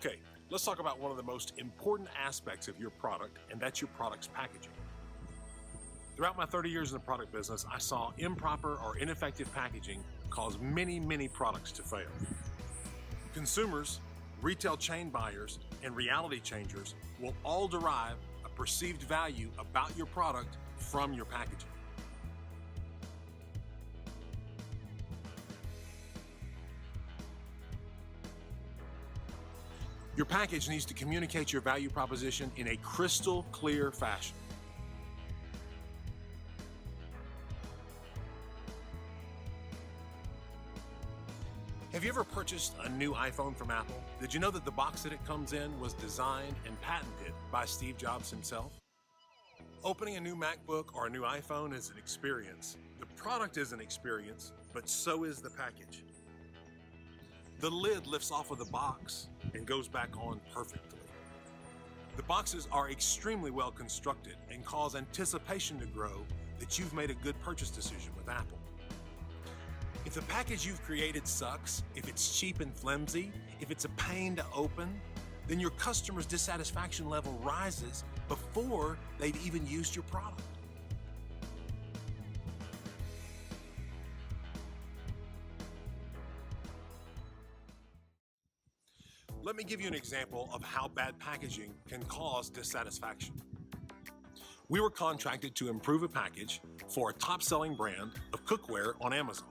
Okay, let's talk about one of the most important aspects of your product, and that's your product's packaging. Throughout my 30 years in the product business, I saw improper or ineffective packaging cause many products to fail. Consumers, retail chain buyers, and reality changers will all derive a perceived value about your product from your packaging. Your package needs to communicate your value proposition in a crystal clear fashion. Have you ever purchased a new iPhone from Apple? Did you know that the box that it comes in was designed and patented by Steve Jobs himself? Opening a new MacBook or a new iPhone is an experience. The product is an experience, but so is the package. The lid lifts off of the box and goes back on perfectly. The boxes are extremely well constructed and cause anticipation to grow that you've made a good purchase decision with Apple. If the package you've created sucks, if it's cheap and flimsy, if it's a pain to open, then your customer's dissatisfaction level rises before they've even used your product. Let me give you an example of how bad packaging can cause dissatisfaction. We were contracted to improve a package for a top-selling brand of cookware on Amazon.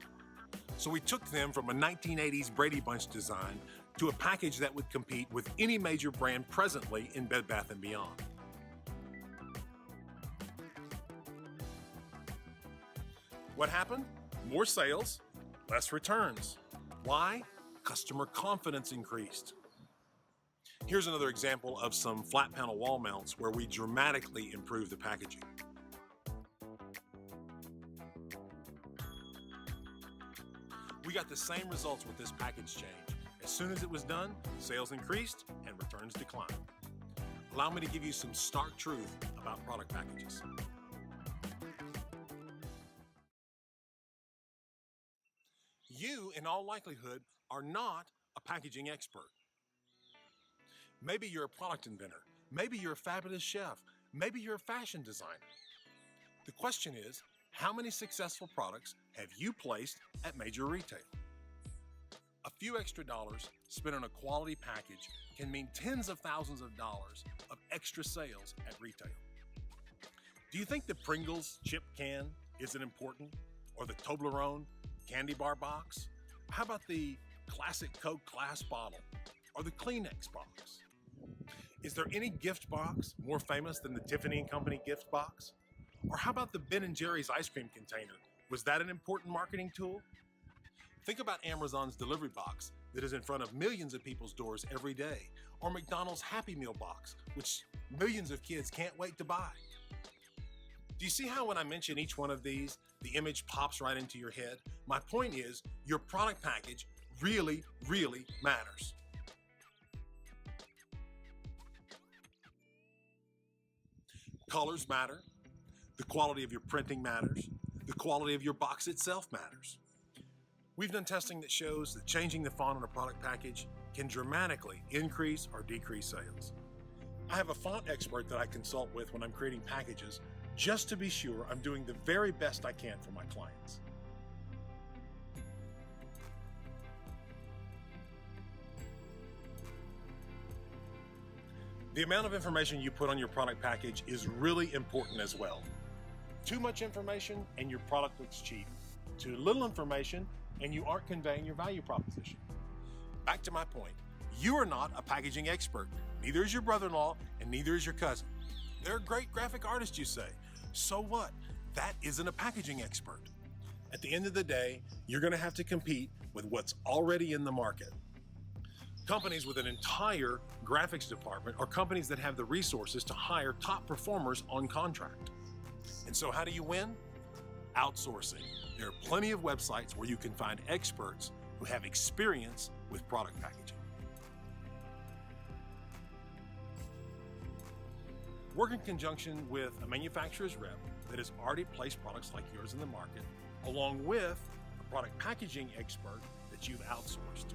So we took them from a 1980s Brady Bunch design to a package that would compete with any major brand presently in Bed Bath & Beyond. What happened? More sales, less returns. Why? Customer confidence increased. Here's another example of some flat panel wall mounts where we dramatically improved the packaging. We got the same results with this package change. As soon as it was done, sales increased and returns declined. Allow me to give you some stark truth about product packages. You, in all likelihood, are not a packaging expert. Maybe you're a product inventor. Maybe you're a fabulous chef. Maybe you're a fashion designer. The question is, how many successful products have you placed at major retail? A few extra dollars spent on a quality package can mean tens of thousands of dollars of extra sales at retail. Do you think the Pringles chip can isn't important? Or the Toblerone candy bar box? How about the classic Coke glass bottle? Or the Kleenex box? Is there any gift box more famous than the Tiffany & Company gift box? Or how about the Ben & Jerry's ice cream container? Was that an important marketing tool? Think about Amazon's delivery box that is in front of millions of people's doors every day, or McDonald's Happy Meal box, which millions of kids can't wait to buy. Do you see how when I mention each one of these, the image pops right into your head? My point is, your product package really matters. Colors matter. The quality of your printing matters. The quality of your box itself matters. We've done testing that shows that changing the font on a product package can dramatically increase or decrease sales. I have a font expert that I consult with when I'm creating packages just to be sure I'm doing the very best I can for my clients. The amount of information you put on your product package is really important as well. Too much information and your product looks cheap. Too little information and you aren't conveying your value proposition. Back to my point, you are not a packaging expert. Neither is your brother-in-law and neither is your cousin. They're a great graphic artist, you say. So what? That isn't a packaging expert. At the end of the day, you're going to have to compete with what's already in the market. Companies with an entire graphics department are companies that have the resources to hire top performers on contract. And so how do you win? Outsourcing. There are plenty of websites where you can find experts who have experience with product packaging. Work in conjunction with a manufacturer's rep that has already placed products like yours in the market, along with a product packaging expert that you've outsourced.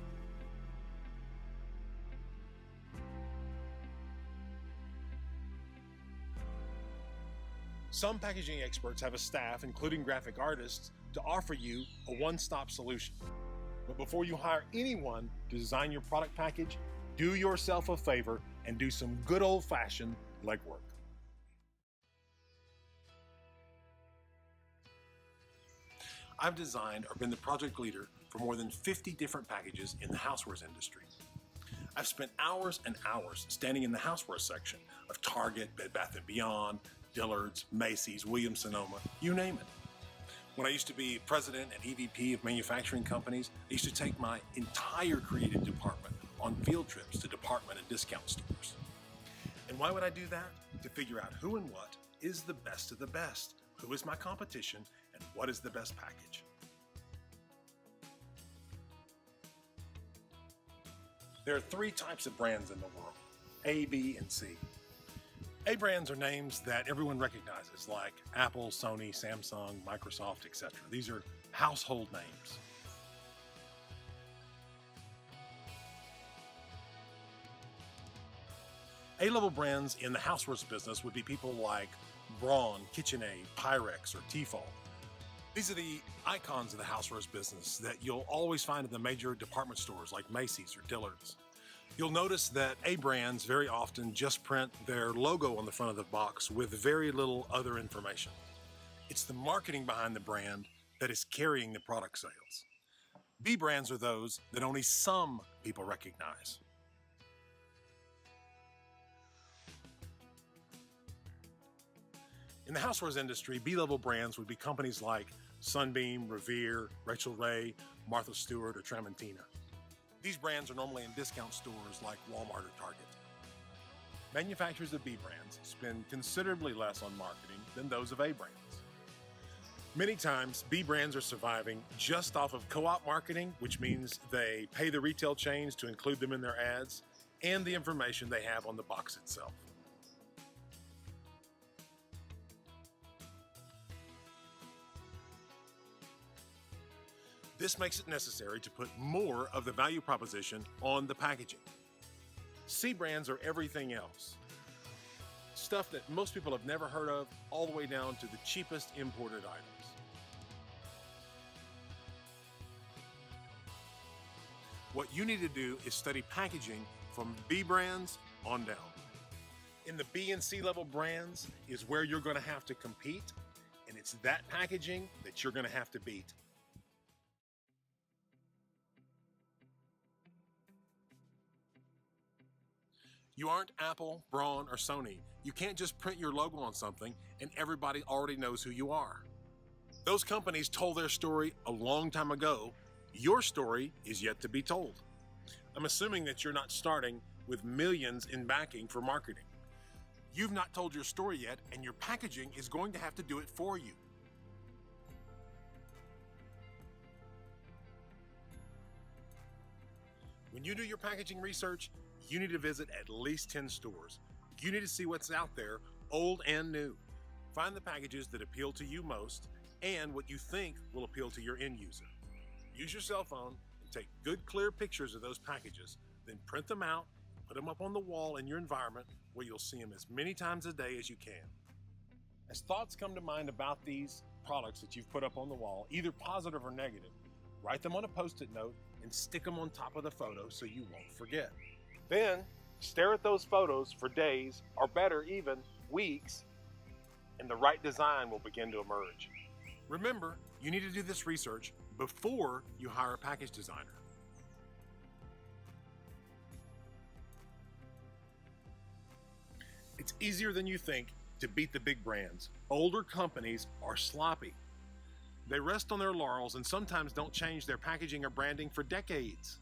Some packaging experts have a staff, including graphic artists, to offer you a one-stop solution. But before you hire anyone to design your product package, do yourself a favor and do some good old-fashioned legwork. I've designed or been the project leader for more than 50 different packages in the housewares industry. I've spent hours and hours standing in the housewares section of Target, Bed Bath & Beyond, Dillard's, Macy's, Williams-Sonoma, you name it. When I used to be president and EVP of manufacturing companies, I used to take my entire creative department on field trips to department and discount stores. And why would I do that? To figure out who and what is the best of the best, who is my competition, and what is the best package. There are three types of brands in the world: A, B, and C. A brands are names that everyone recognizes, like Apple, Sony, Samsung, Microsoft, etc. These are household names. A-level brands in the housewares business would be people like Braun, KitchenAid, Pyrex, or Tefal. These are the icons of the housewares business that you'll always find in the major department stores like Macy's or Dillard's. You'll notice that A brands very often just print their logo on the front of the box with very little other information. It's the marketing behind the brand that is carrying the product sales. B brands are those that only some people recognize. In the housewares industry, B-level brands would be companies like Sunbeam, Revere, Rachel Ray, Martha Stewart, or Tramontina. These brands are normally in discount stores like Walmart or Target. Manufacturers of B brands spend considerably less on marketing than those of A brands. Many times, B brands are surviving just off of co-op marketing, which means they pay the retail chains to include them in their ads, and the information they have on the box itself. This makes it necessary to put more of the value proposition on the packaging. C brands are everything else. Stuff that most people have never heard of, all the way down to the cheapest imported items. What you need to do is study packaging from B brands on down. In the B and C level brands is where you're going to have to compete, and it's that packaging that you're going to have to beat. You aren't Apple, Braun, or Sony. You can't just print your logo on something and everybody already knows who you are. Those companies told their story a long time ago. Your story is yet to be told. I'm assuming that you're not starting with millions in backing for marketing. You've not told your story yet, and your packaging is going to have to do it for you. When you do your packaging research, you need to visit at least 10 stores. You need to see what's out there, old and new. Find the packages that appeal to you most and what you think will appeal to your end user. Use your cell phone and take good, clear pictures of those packages, then print them out, put them up on the wall in your environment where you'll see them as many times a day as you can. As thoughts come to mind about these products that you've put up on the wall, either positive or negative, write them on a Post-it note and stick them on top of the photo so you won't forget. Then, stare at those photos for days, or better even, weeks, and the right design will begin to emerge. Remember, you need to do this research before you hire a package designer. It's easier than you think to beat the big brands. Older companies are sloppy. They rest on their laurels and sometimes don't change their packaging or branding for decades.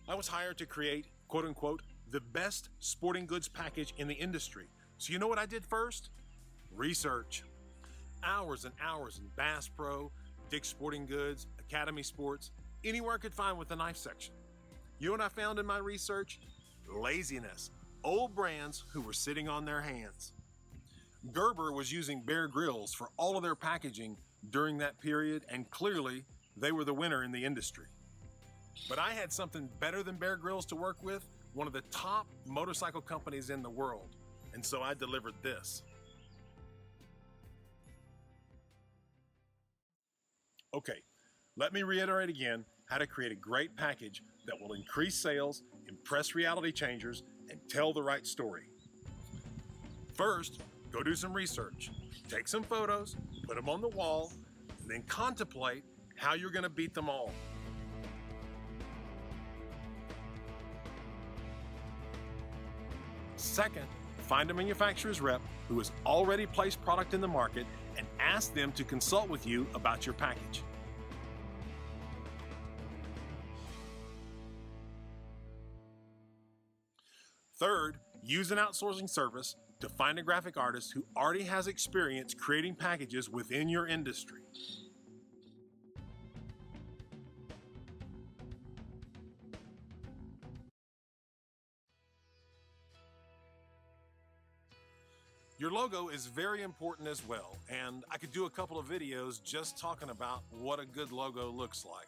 I was hired to create, quote unquote, the best sporting goods package in the industry. So you know what I did first? Research. Hours and hours in Bass Pro, Dick's Sporting Goods, Academy Sports, anywhere I could find with the knife section. You know what I found in my research? Laziness. Old brands who were sitting on their hands. Gerber was using Bear Grylls for all of their packaging during that period, and clearly they were the winner in the industry. But I had something better than Bear Grylls to work with, one of the top motorcycle companies in the world, and so I delivered this. Okay, let me reiterate again how to create a great package that will increase sales, impress reality changers, and tell the right story. First, go do some research. Take some photos, put them on the wall, and then contemplate how you're going to beat them all. Second, find a manufacturer's rep who has already placed product in the market and ask them to consult with you about your package. Third, use an outsourcing service to find a graphic artist who already has experience creating packages within your industry. Your logo is very important as well, and I could do a couple of videos just talking about what a good logo looks like.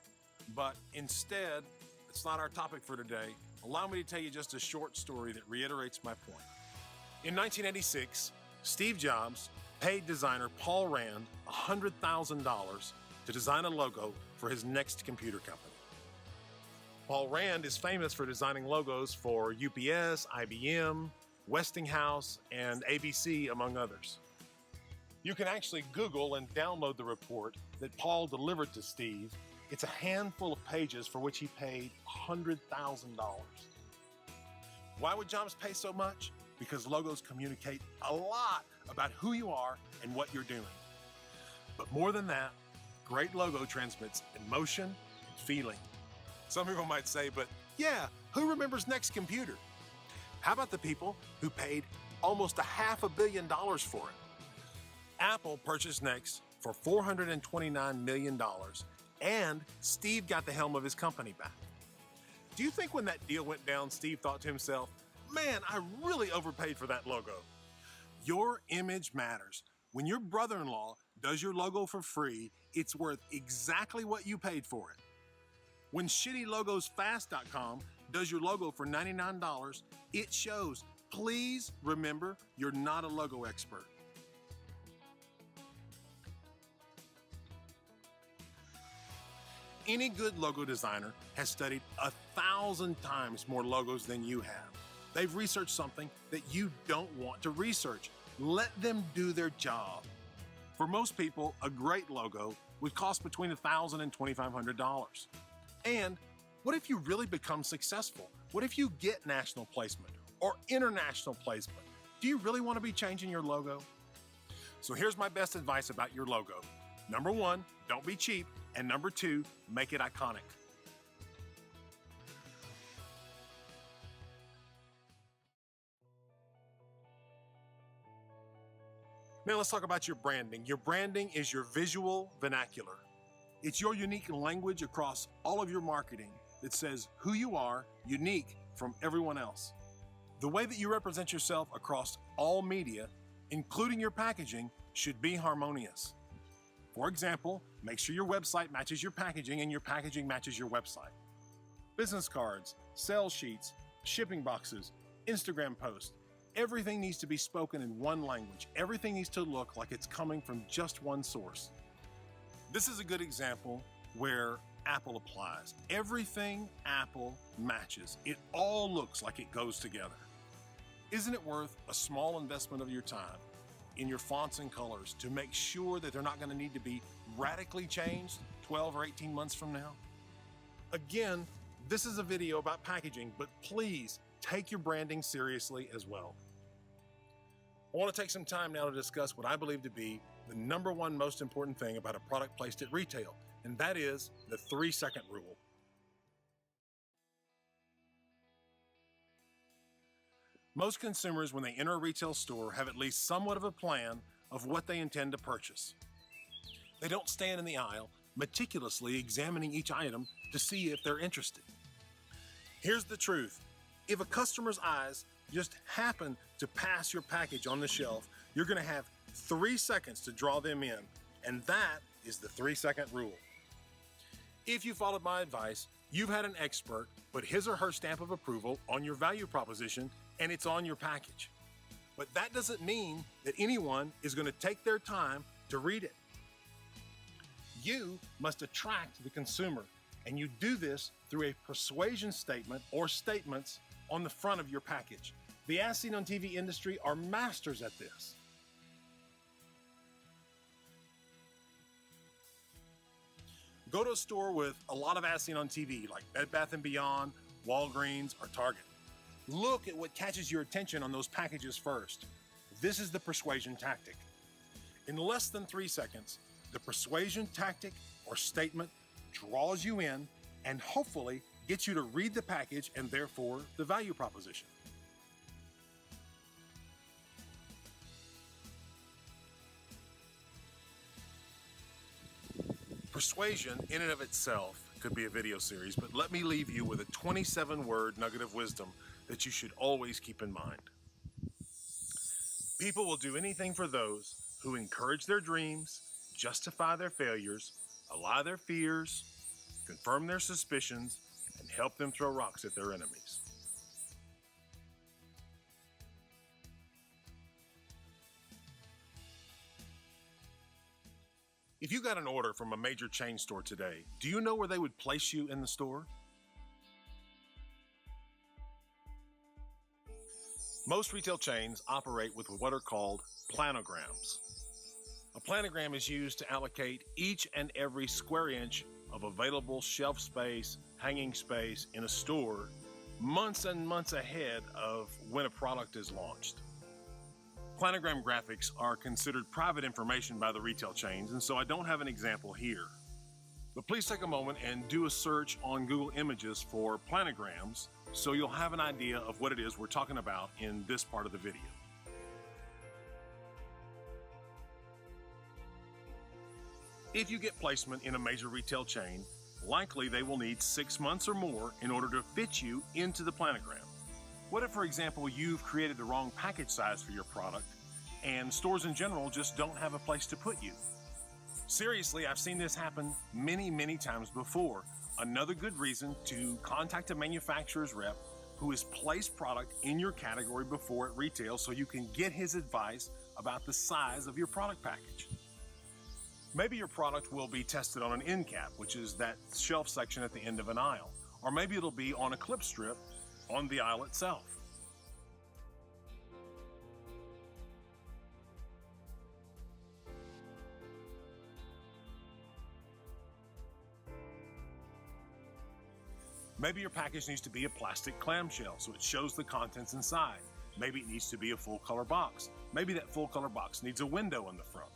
But instead, it's not our topic for today. Allow me to tell you just a short story that reiterates my point. In 1986, Steve Jobs paid designer Paul Rand $100,000 to design a logo for his next computer company. Paul Rand is famous for designing logos for UPS, IBM, Westinghouse, and ABC, among others. You can actually Google and download the report that Paul delivered to Steve. It's a handful of pages for which he paid $100,000. Why would Jobs pay so much? Because logos communicate a lot about who you are and what you're doing. But more than that, great logo transmits emotion and feeling. Some people might say, but yeah, who remembers Next Computer? How about the people who paid almost $500 million for it? Apple purchased Next for $429 million, and Steve got the helm of his company back. Do you think when that deal went down, Steve thought to himself, man, I really overpaid for that logo? Your image matters. When your brother-in-law does your logo for free, it's worth exactly what you paid for it. When ShittyLogosFast.com does your logo for $99, it shows. Please remember, you're not a logo expert. Any good logo designer has studied 1,000 times more logos than you have. They've researched something that you don't want to research. Let them do their job. For most people, a great logo would cost between $1,000 and $2,500. And what if you really become successful? What if you get national placement or international placement? Do you really want to be changing your logo? So here's my best advice about your logo. Number one, don't be cheap. And number two, make it iconic. Now let's talk about your branding. Your branding is your visual vernacular. It's your unique language across all of your marketing that says who you are, unique from everyone else. The way that you represent yourself across all media, including your packaging, should be harmonious. For example, make sure your website matches your packaging and your packaging matches your website. Business cards, sales sheets, shipping boxes, Instagram posts, everything needs to be spoken in one language. Everything needs to look like it's coming from just one source. This is a good example where Apple applies. Everything Apple matches. It all looks like it goes together. Isn't it worth a small investment of your time in your fonts and colors to make sure that they're not going to need to be radically changed 12 or 18 months from now? Again, this is a video about packaging, but please take your branding seriously as well. I want to take some time now to discuss what I believe to be the number one most important thing about a product placed at retail, and that is the 3-second rule. Most consumers, when they enter a retail store, have at least somewhat of a plan of what they intend to purchase. They don't stand in the aisle, meticulously examining each item to see if they're interested. Here's the truth. If a customer's eyes just happen to pass your package on the shelf, you're going to have 3 seconds to draw them in, and that is the 3-second rule. If you followed my advice, you've had an expert put his or her stamp of approval on your value proposition, and it's on your package. But that doesn't mean that anyone is going to take their time to read it. You must attract the consumer, and you do this through a persuasion statement or statements on the front of your package. The As Seen on TV industry are masters at this. Go to a store with a lot of As Seen on TV, like Bed Bath & Beyond, Walgreens, or Target. Look at what catches your attention on those packages first. This is the persuasion tactic. In less than 3 seconds, the persuasion tactic or statement draws you in and hopefully gets you to read the package and therefore the value proposition. Persuasion in and of itself could be a video series, but let me leave you with a 27-word nugget of wisdom that you should always keep in mind. People will do anything for those who encourage their dreams, justify their failures, allay their fears, confirm their suspicions, and help them throw rocks at their enemies. If you got an order from a major chain store today, do you know where they would place you in the store? Most retail chains operate with what are called planograms. A planogram is used to allocate each and every square inch of available shelf space, hanging space in a store months and months ahead of when a product is launched. Planogram graphics are considered private information by the retail chains, and so I don't have an example here. But please take a moment and do a search on Google Images for planograms so you'll have an idea of what it is we're talking about in this part of the video. If you get placement in a major retail chain, likely they will need 6 months or more in order to fit you into the planogram. What if, for example, you've created the wrong package size for your product and stores in general just don't have a place to put you? Seriously, I've seen this happen many times before. Another good reason to contact a manufacturer's rep who has placed product in your category before at retail so you can get his advice about the size of your product package. Maybe your product will be tested on an end cap, which is that shelf section at the end of an aisle, or maybe it'll be on a clip strip on the aisle itself. Maybe your package needs to be a plastic clamshell so it shows the contents inside. Maybe it needs to be a full color box. Maybe that full color box needs a window in the front.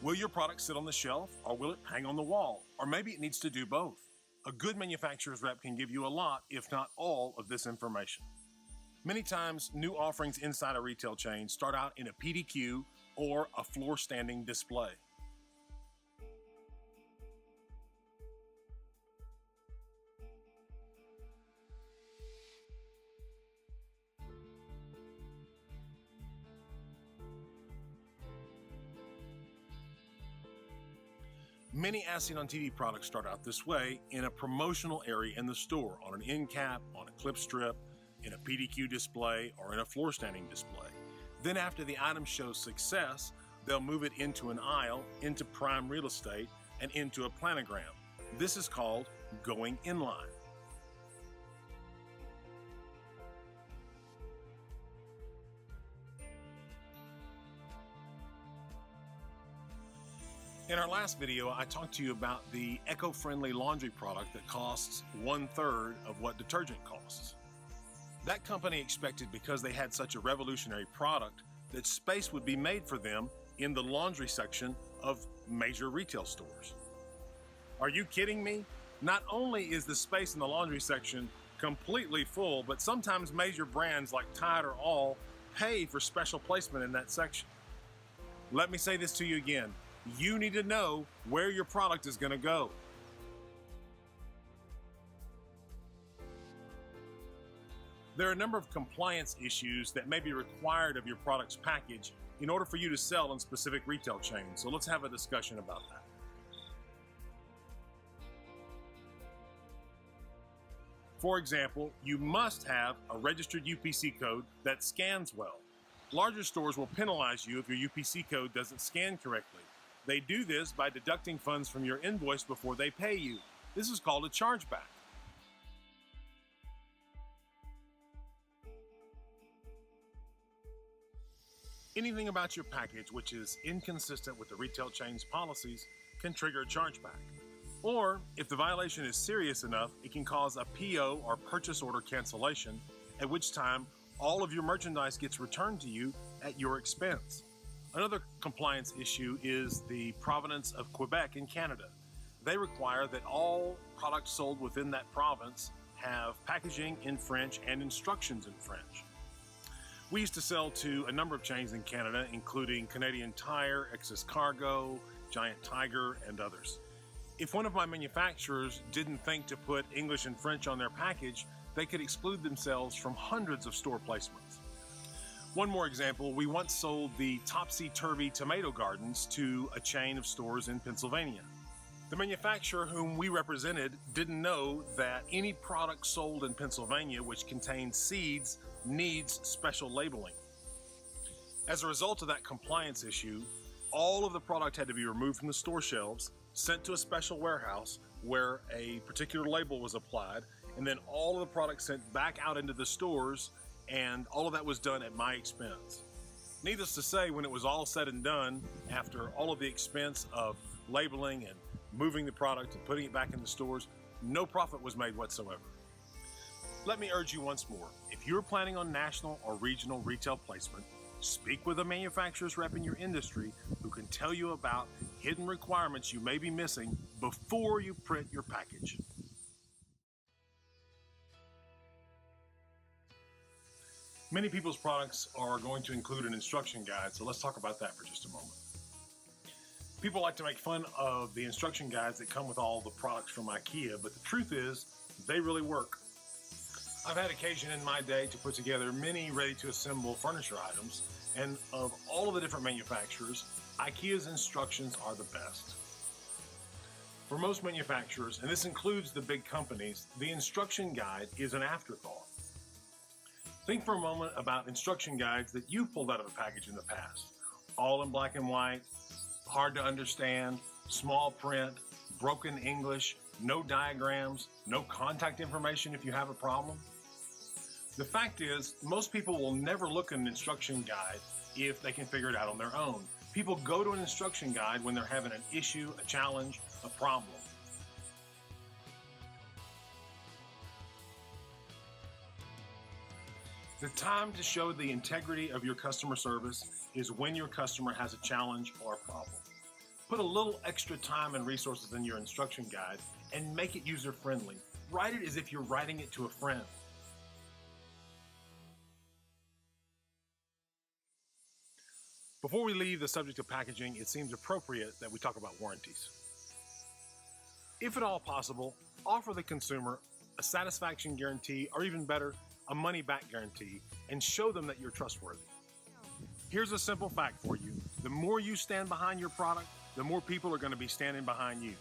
Will your product sit on the shelf or will it hang on the wall? Or maybe it needs to do both. A good manufacturer's rep can give you a lot, if not all, of this information. Many times, new offerings inside a retail chain start out in a PDQ or a floor standing display. Many As Seen on TV products start out this way in a promotional area in the store, on an end cap, on a clip strip, in a PDQ display, or in a floor standing display. Then after the item shows success, they'll move it into an aisle, into prime real estate, and into a planogram. This is called going inline. In our last video, I talked to you about the eco-friendly laundry product that costs 1/3 of what detergent costs. That company expected, because they had such a revolutionary product, that space would be made for them in the laundry section of major retail stores. Are you kidding me? Not only is the space in the laundry section completely full, but sometimes major brands like Tide or All pay for special placement in that section. Let me say this to you again. You need to know where your product is going to go. There are a number of compliance issues that may be required of your product's package in order for you to sell in specific retail chains. So let's have a discussion about that. For example, you must have a registered UPC code that scans well. Larger stores will penalize you if your UPC code doesn't scan correctly. They do this by deducting funds from your invoice before they pay you. This is called a chargeback. Anything about your package which is inconsistent with the retail chain's policies can trigger a chargeback. Or, if the violation is serious enough, it can cause a PO or purchase order cancellation, at which time all of your merchandise gets returned to you at your expense. Another compliance issue is the provenance of Quebec in Canada. They require that all products sold within that province have packaging in French and instructions in French. We used to sell to a number of chains in Canada, including Canadian Tire, Excess Cargo, Giant Tiger, and others. If one of my manufacturers didn't think to put English and French on their package, they could exclude themselves from hundreds of store placements. One more example, we once sold the topsy-turvy tomato gardens to a chain of stores in Pennsylvania. The manufacturer whom we represented didn't know that any product sold in Pennsylvania which contained seeds needs special labeling. As a result of that compliance issue, all of the product had to be removed from the store shelves, sent to a special warehouse where a particular label was applied, and then all of the product sent back out into the stores, and all of that was done at my expense. Needless to say, when it was all said and done, after all of the expense of labeling and moving the product and putting it back in the stores, no profit was made whatsoever. Let me urge you once more, if you're planning on national or regional retail placement, speak with a manufacturer's rep in your industry who can tell you about hidden requirements you may be missing before you print your package. Many people's products are going to include an instruction guide, so let's talk about that for just a moment. People like to make fun of the instruction guides that come with all the products from IKEA, but the truth is, they really work. I've had occasion in my day to put together many ready-to-assemble furniture items, and of all of the different manufacturers, IKEA's instructions are the best. For most manufacturers, and this includes the big companies, the instruction guide is an afterthought. Think for a moment about instruction guides that you've pulled out of a package in the past. All in black and white, hard to understand, small print, broken English, no diagrams, no contact information if you have a problem. The fact is, most people will never look at an instruction guide if they can figure it out on their own. People go to an instruction guide when they're having an issue, a challenge, a problem. The time to show the integrity of your customer service is when your customer has a challenge or a problem. Put a little extra time and resources in your instruction guide and make it user-friendly. Write it as if you're writing it to a friend. Before we leave the subject of packaging, it seems appropriate that we talk about warranties. If at all possible, offer the consumer a satisfaction guarantee, or even better, a money-back guarantee, and show them that you're trustworthy. Here's a simple fact for you. The more you stand behind your product, the more people are going to be standing behind you.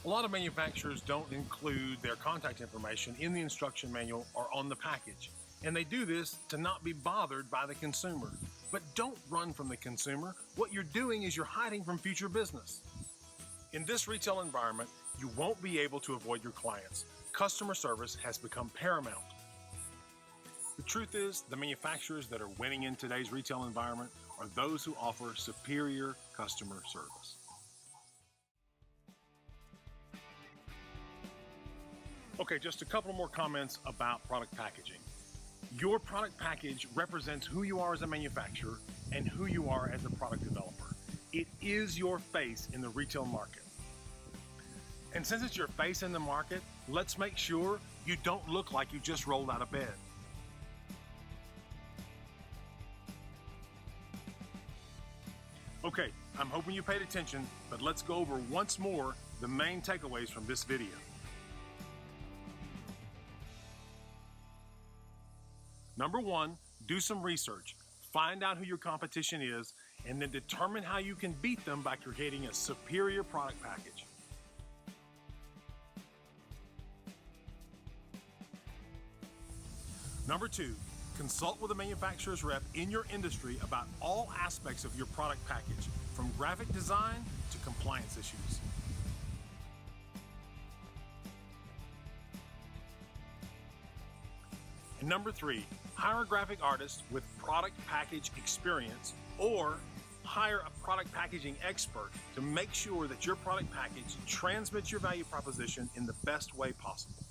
A lot of manufacturers don't include their contact information in the instruction manual or on the package, and they do this to not be bothered by the consumer. But don't run from the consumer. What you're doing is you're hiding from future business. In this retail environment, you won't be able to avoid your clients. Customer service has become paramount. The truth is, the manufacturers that are winning in today's retail environment are those who offer superior customer service. Okay, just a couple more comments about product packaging. Your product package represents who you are as a manufacturer and who you are as a product developer. It is your face in the retail market. And since it's your face in the market, let's make sure you don't look like you just rolled out of bed. Okay, I'm hoping you paid attention, but let's go over once more the main takeaways from this video. Number one, do some research. Find out who your competition is, and then determine how you can beat them by creating a superior product package. Number two, Consult with a manufacturer's rep in your industry about all aspects of your product package, from graphic design to compliance issues. And number 3, hire a graphic artist with product package experience, or hire a product packaging expert to make sure that your product package transmits your value proposition in the best way possible.